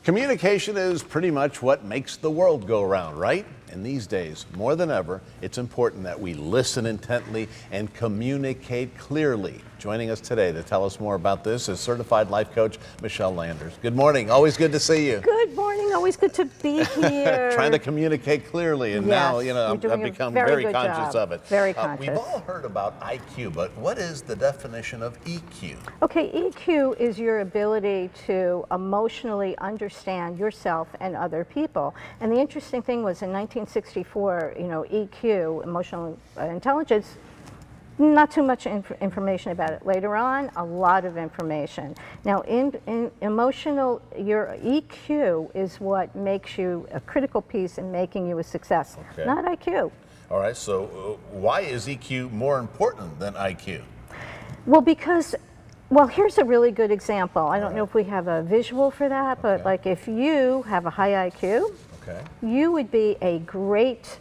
Communication is pretty much what makes the world go round, right? And these days, more than ever, it's important that we listen intently and communicate clearly. Joining us today to tell us more about this is certified life coach Michele Landers. Good morning. Always good to see you. Good morning. Always good to be here. Trying to communicate clearly, and now, I've become very conscious of it. Very conscious. We've all heard about IQ, but what is the definition of EQ? Okay, EQ is your ability to emotionally understand yourself and other people. And the interesting thing was in 1964, EQ, emotional intelligence, not too much information about it. Later on, a lot of information. Now, in emotional, your EQ is what makes you a critical piece in making you a success, not IQ. All right, so why is EQ more important than IQ? Well, here's a really good example. I don't know if we have a visual for that, but like if you have a high IQ, you would be a great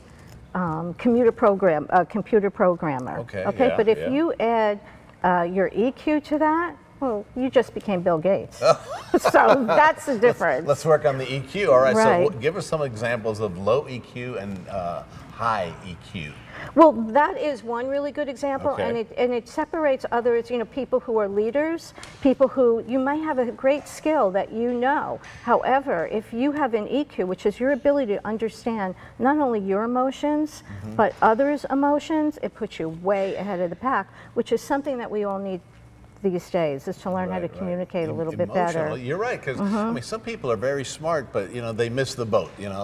computer programmer. Okay, but if you add your EQ to that, well, you just became Bill Gates. So that's the difference. Let's work on the EQ. All right, right. So give us some examples of low EQ and high EQ. Well, that is one really good example, and it separates others, people who are leaders, people who you might have a great skill that you know. However, if you have an EQ, which is your ability to understand not only your emotions, but others' emotions, it puts you way ahead of the pack, which is something that we all need these days, is to learn how to communicate a little bit better. You're right, because I mean, some people are very smart, but they miss the boat, in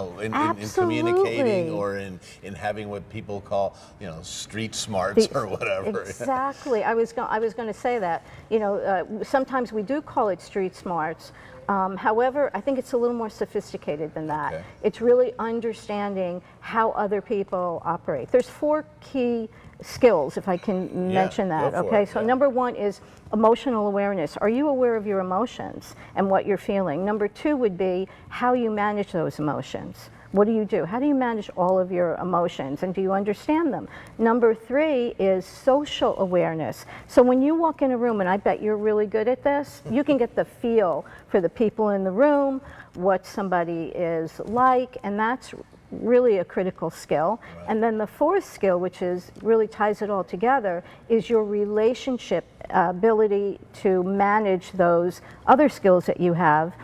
communicating or in having what people call, street smarts or whatever. Exactly. I was going to say that. Sometimes we do call it street smarts. However, I think it's a little more sophisticated than that. It's really understanding how other people operate. There's 4 key skills, if I can mention that. So number 1 is emotional awareness. Are you aware of your emotions and what you're feeling? Number 2 would be how you manage those emotions. What do you do? How do you manage all of your emotions, and do you understand them? Number 3 is social awareness. So when you walk in a room, and I bet you're really good at this, you can get the feel for the people in the room, what somebody is like, and that's really a critical skill. And then the 4th skill, which really ties it all together, is your relationship ability to manage those other skills that you have.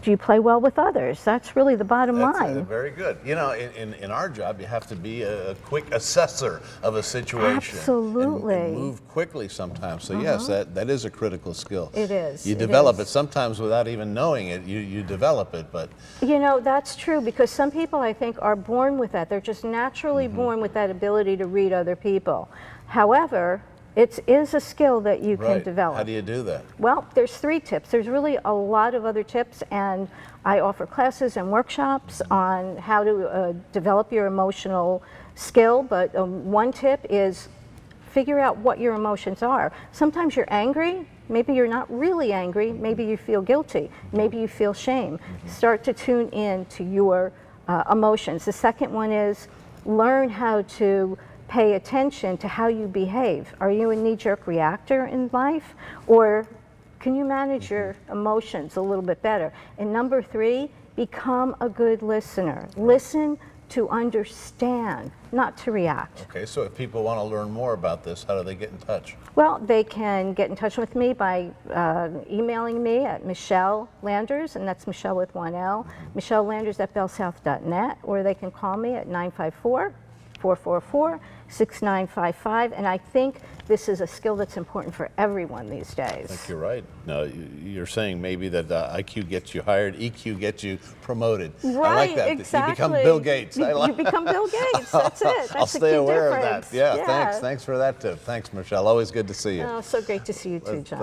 Do you play well with others? That's really the bottom line. Very good. In our job, you have to be a quick assessor of a situation. Absolutely. And move quickly sometimes. So yes, that is a critical skill. It is. You develop it sometimes without even knowing it. You develop it, but that's true, because some people, I think, are born with that. They're just naturally born with that ability to read other people. However, it is a skill that you can develop. How do you do that? Well, there's 3 tips. There's really a lot of other tips, and I offer classes and workshops on how to develop your emotional skill. But one tip is figure out what your emotions are. Sometimes you're angry. Maybe you're not really angry. Maybe you feel guilty. Maybe you feel shame. Start to tune in to your emotions. The second one is learn how to pay attention to how you behave. Are you a knee-jerk reactor in life, or can you manage your emotions a little bit better? And number 3, become a good listener. Listen to understand, not to react. Okay, so if people want to learn more about this, how do they get in touch? Well, they can get in touch with me by emailing me at Michele Landers, and that's Michele with 1 L, michelelanders@bellsouth.net, or they can call me at 954-444-6955, and I think this is a skill that's important for everyone these days. I think you're right. Now, you're saying maybe that IQ gets you hired, EQ gets you promoted. Right, I like that. exactly. You become Bill Gates. You become Bill Gates, that's it. That's I'll stay aware of that. Yeah, Thanks for that tip. Thanks, Michele. Always good to see you. Oh, so great to see you too, John.